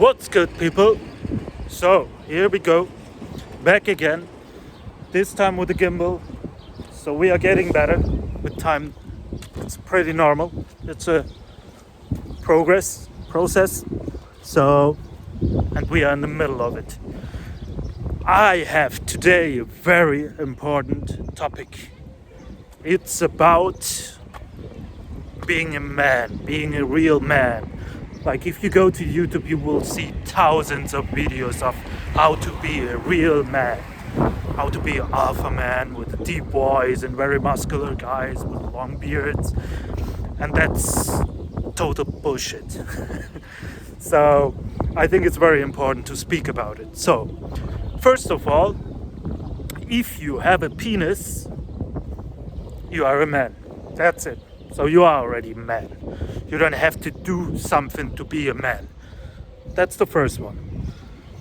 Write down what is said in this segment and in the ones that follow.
What's good, people? So here we go, back again, this time with the gimbal. So we are getting better with time. It's pretty normal. It's a process. So, and we are in the middle of it. I have today a very important topic. It's about being a man, being a real man. Like if you go to YouTube, you will see thousands of videos of how to be a real man, how to be an alpha man with a deep voice and very muscular guys with long beards, and that's total bullshit. So I think it's very important to speak about it. So first of all, if you have a penis, you are a man. That's it. So you are already a man. You don't have to do something to be a man. That's the first one.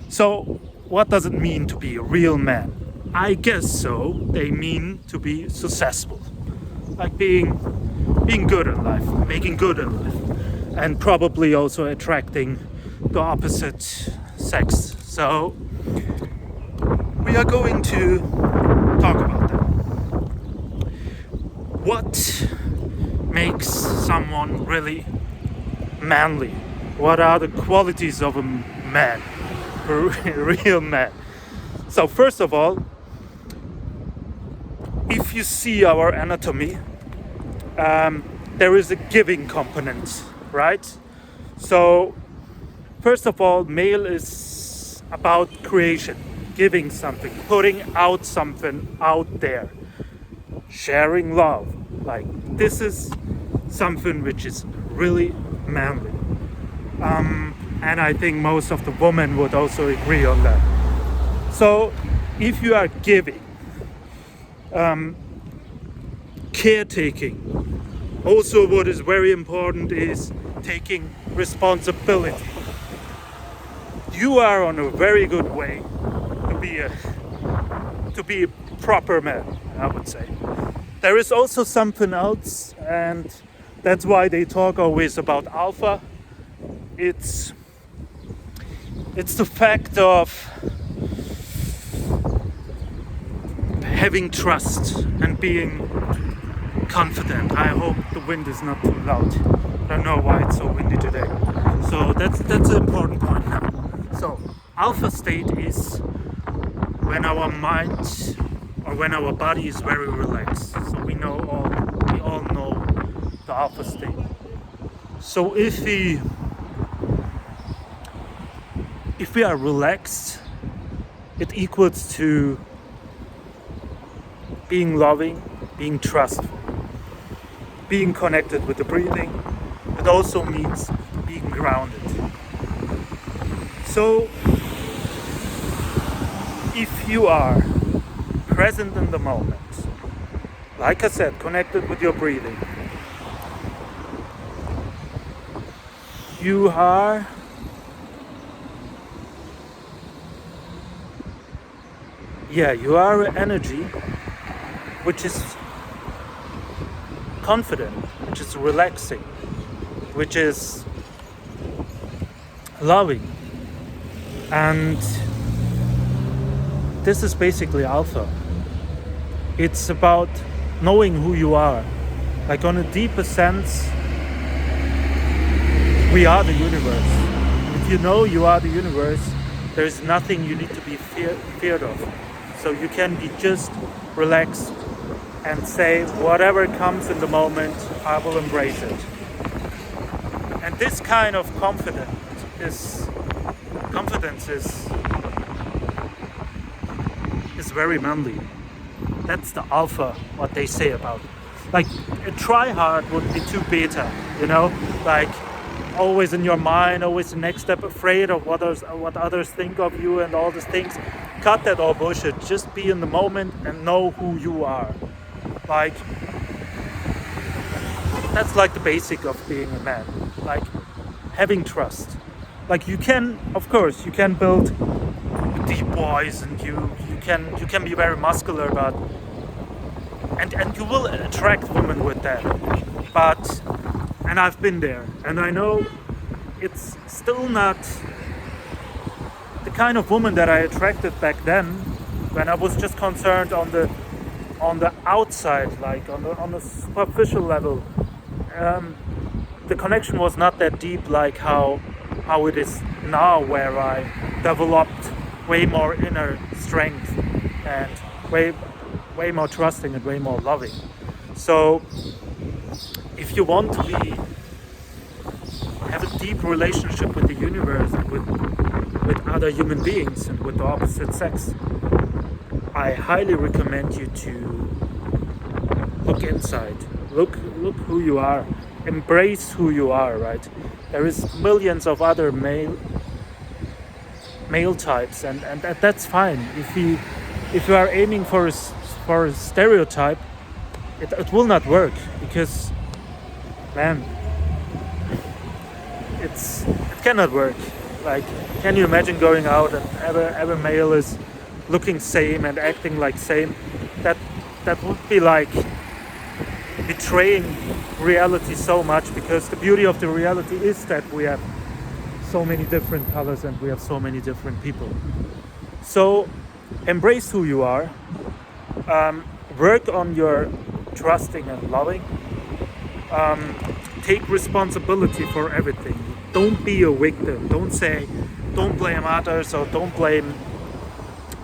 So what does it mean to be a real man? I guess so. They mean to be successful. Like being good in life, making good in life. And probably also attracting the opposite sex. So we are going to talk about that. What makes someone really manly? What are the qualities of a man, a real man? So first of all, if you see our anatomy, there is a giving component, right? So first of all, male is about creation, giving something, putting out something out there, sharing love. Like this is something which is really manly, and I think most of the women would also agree on that. So if you are giving, caretaking, also what is very important is taking responsibility. You are on a very good way to be a proper man, I would say. There is also something else, and that's why they talk always about alpha. It's the fact of having trust and being confident. I hope the wind is not too loud. I don't know why it's so windy today. So that's an important point now. So alpha state is when our mind or when our body is very relaxed. So we all know the alpha state. So if we are relaxed, it equals to being loving, being trustful, being connected with the breathing. It also means being grounded. So if you are present in the moment, like I said, connected with your breathing, you are an energy which is confident, which is relaxing, which is loving, and this is basically alpha. It's about knowing who you are. Like on a deeper sense, we are the universe. If you know you are the universe, there is nothing you need to be feared of. So you can be just relaxed and say whatever comes in the moment, I will embrace it. And this kind of confidence is very manly. That's the alpha, what they say about. Like a try-hard would be too beta, like always in your mind, always the next step, afraid of what others think of you and all these things. Cut that all bullshit. Just be in the moment and know who you are. Like that's like the basic of being a man. Like having trust. Like you can build a deep voice and you can be very muscular, but and you will attract women with that. But and I've been there, and I know it's still not the kind of woman that I attracted back then, when I was just concerned on the outside, like on the superficial level, the connection was not that deep like how it is now, where I developed way more inner strength and way more trusting and way more loving. So if you want to have a deep relationship with the universe and with other human beings and with the opposite sex, I highly recommend you to look inside. Look who you are. Embrace who you are, right? There is millions of other male types, and that's fine. If you are aiming for a stereotype, it will not work, because, man, it cannot work. Like, can you imagine going out and every male is looking same and acting like same? That would be like betraying reality so much, because the beauty of the reality is that we have so many different colors and we have so many different people. So embrace who you are, work on your trusting and loving, take responsibility for everything. Don't be a victim. Don't blame others, or don't blame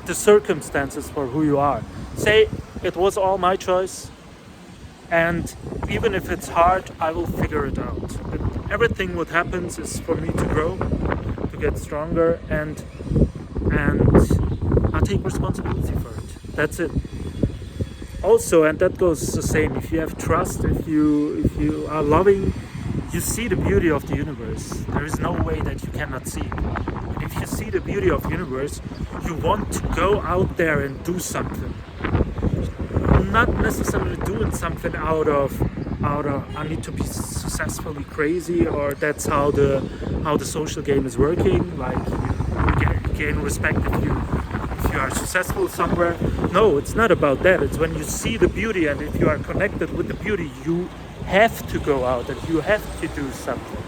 the circumstances for who you are. Say, it was all my choice, and even if it's hard, I will figure it out. But everything what happens is for me to grow, to get stronger, and I take responsibility for it. That's it. Also, and that goes the same, if you have trust, if you are loving, you see the beauty of the universe. There is no way that you cannot see it. And if you see the beauty of the universe, you want to go out there and do something. Not necessarily doing something out of I need to be successfully crazy, or that's how the social game is working. Like, you gain respect if you are successful somewhere. No, it's not about that. It's when you see the beauty, and if you are connected with the beauty, you have to go out and you have to do something.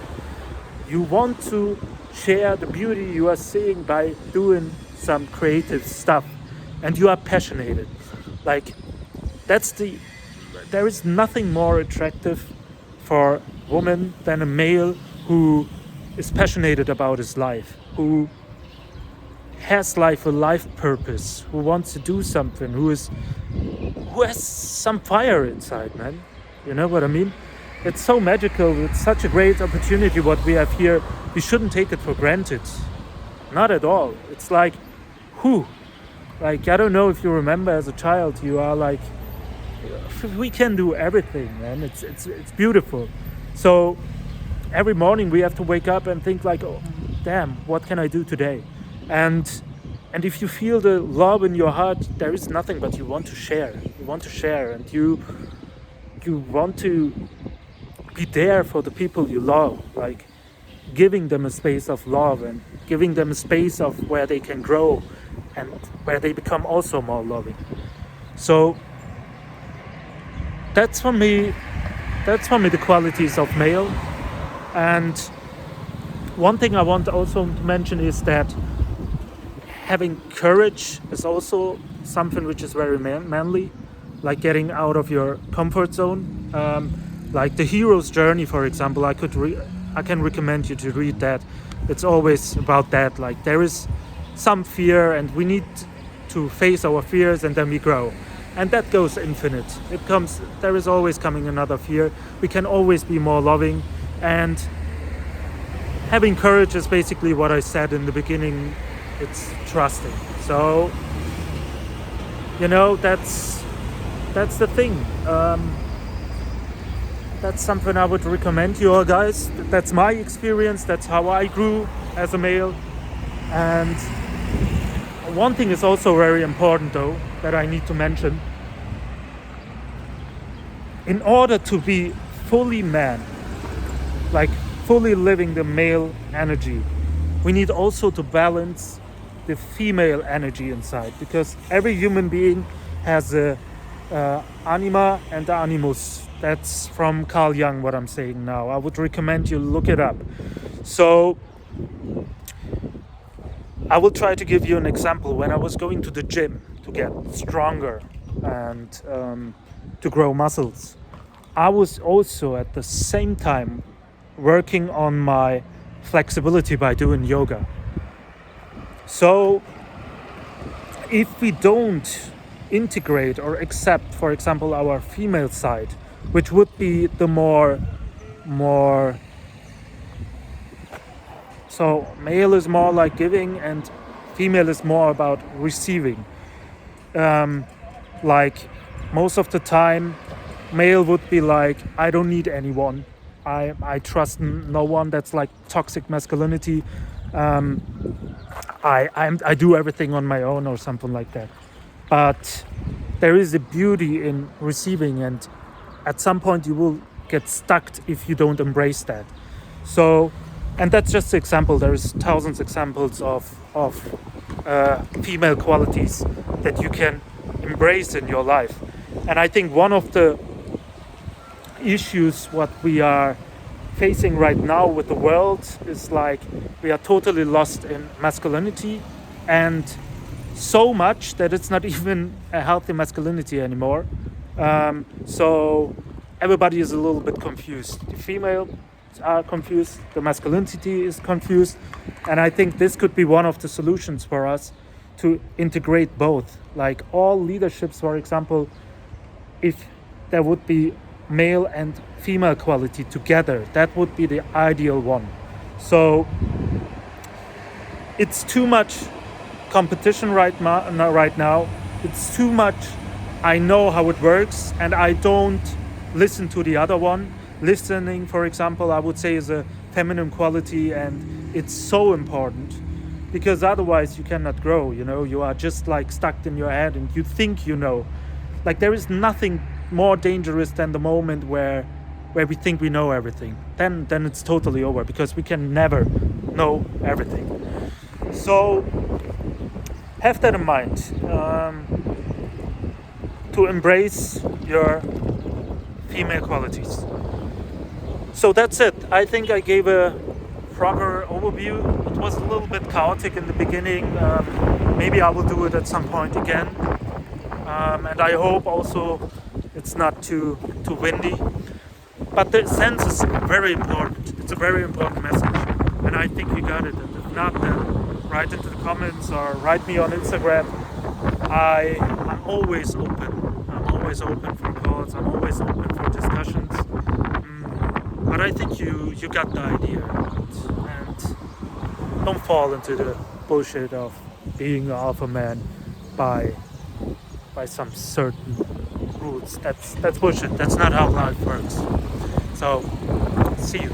You want to share the beauty you are seeing by doing some creative stuff, and you are passionate. Like, there is nothing more attractive for a woman than a male who is passionate about his life, who has a life purpose, who wants to do something, who has some fire inside, man. You know what I mean? It's so magical. It's such a great opportunity what we have here. We shouldn't take it for granted. Not at all. It's like, like, I don't know if you remember as a child, you are like, we can do everything, man. It's beautiful. So every morning we have to wake up and think like, oh, damn, what can I do today? And if you feel the love in your heart, there is nothing but you want to share. You want to share, and you want to be there for the people you love, like giving them a space of love and giving them a space of where they can grow and where they become also more loving. So that's for me the qualities of male. And one thing I want also to mention is that having courage is also something which is very manly, like getting out of your comfort zone. Like the hero's journey, for example, I can recommend you to read that. It's always about that. Like, there is some fear, and we need to face our fears, and then we grow. And that goes infinite. There is always coming another fear. We can always be more loving, and having courage is basically what I said in the beginning. It's trusting. So, that's the thing. That's something I would recommend you all guys. That's my experience. That's how I grew as a male. And one thing is also very important, though, that I need to mention. In order to be fully man, like fully living the male energy, we need also to balance the female energy inside, because every human being has a anima and animus. That's from Carl Jung, what I'm saying now. I would recommend you look it up. So I will try to give you an example. When I was going to the gym to get stronger and to grow muscles, I was also at the same time working on my flexibility by doing yoga. So if we don't integrate or accept, for example, our female side, which would be the more so male is more like giving and female is more about receiving. Like most of the time, male would be like, I don't need anyone. I trust no one. That's like toxic masculinity. I do everything on my own or something like that. But there is a beauty in receiving, and at some point you will get stuck if you don't embrace that. So, and that's just an example. There's thousands examples of female qualities that you can embrace in your life. And I think one of the issues what we are facing right now with the world is like we are totally lost in masculinity, and so much that it's not even a healthy masculinity anymore. So everybody is a little bit confused. The female are confused, the masculinity is confused, and I think this could be one of the solutions for us to integrate both. Like all leaderships, for example, if there would be male and female quality together, that would be the ideal one. So it's too much competition right now. It's too much. I know how it works and I don't listen to the other one. Listening, for example, I would say is a feminine quality, and it's so important because otherwise you cannot grow. You are just like stuck in your head and you think like there is nothing more dangerous than the moment where we think we know everything. Then it's totally over because we can never know everything. So have that in mind, to embrace your female qualities. So that's it. I think I gave a proper overview. It was a little bit chaotic in the beginning. Maybe I will do it at some point again. And I hope also it's not too windy. But the sense is very important. It's a very important message. And I think you got it. And if not, then write into the comments or write me on Instagram. I'm always open. I'm always open for calls. I'm always open for discussions. But I think you got the idea. And don't fall into the bullshit of being an alpha man by some certain rules. That's bullshit. That's not how life works. So, see you.